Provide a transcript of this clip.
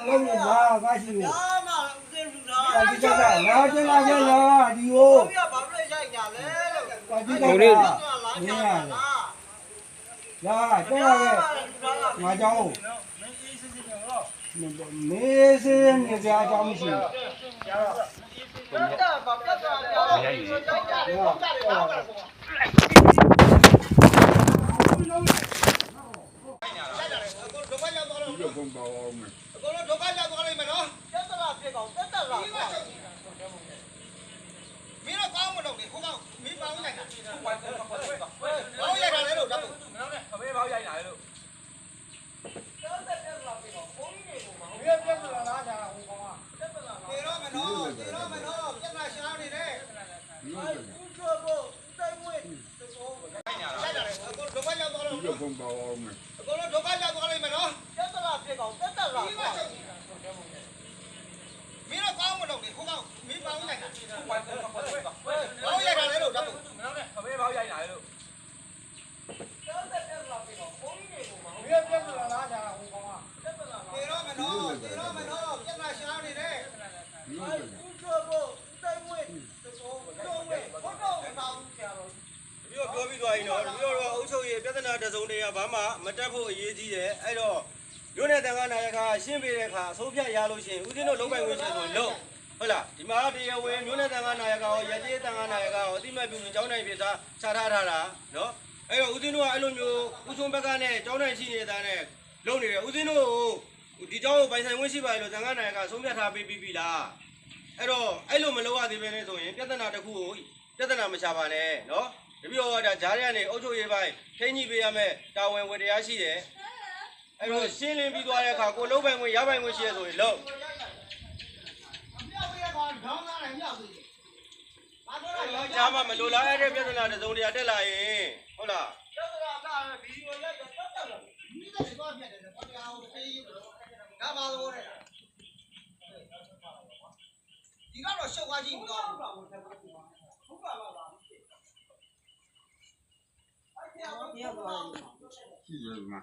Không là ba gì? Cái gì cả? Nó trên là cái là đi ô. Cái gì cả? Nè. Dạ, cái là mà cháu. Mấy xin người ta cho mình xin. Lúc này thằng này cả xin về cả số phiếu nhà lô xin, ưu tiên nó lỗ bài nguyên xin lỗ,ဟုတ်လားဒီမှာတရားဝင်မျိုးနဲ့တန်ခါနာရကောင်ရကြေးတန်ခါနာရကောင်အတိမဲ့ပြုကျောင်းနိုင်ပြည်စားချထားတာနော်အဲ့တော့ဦးစင်းတို့ကအဲ့လိုမျိုးဦးဆုံးဘက်ကနဲ့ကျောင်းနိုင်ရှိနေတာနဲ့လုံနေတယ်ဦးစင်းတို့ဒီကျောင်းကိုပိုင်ဆိုင်ဝင်ရှိပါလို့တန်ခါနာရကဆုံးဖြတ်ထားပေးပြီလားအဲ့တော့အဲ့လိုမလုပ်ရသေးဘဲနဲ့ဆိုရင်ပြဿနာတစ်ခုကိုပြဿနာမချပါနဲ့နော်တပြိုဒါဂျားရကနေအုပ်ချုပ်ရေးပိုင်းထိန်းကြီးပေးရမယ်တာဝန်ဝတ္တရားရှိတယ်အဲ့တော့ရှင်းလင်းပြီးသွားတဲ့အခါကိုလုံးပိုင်ဝင်ရပိုင်ဝင်ရှိရဆိုရင်လုံးညာမမလိုလားအဲ့ဒီပြဿနာတစ်စုံတရာတက်လာရင်ဟုတ်လားပြဿနာကဗီဒီယိုလိုက်တော့တက်လာမိသက်တွေသွားပြတ်တယ်ဘာတရားကိုသိရဒါပါလို့တဲ့ဒီကတော့ရှုပ်သွားကြီးမကောင်းဘူးဟုတ်ပါပါရှိရမှာ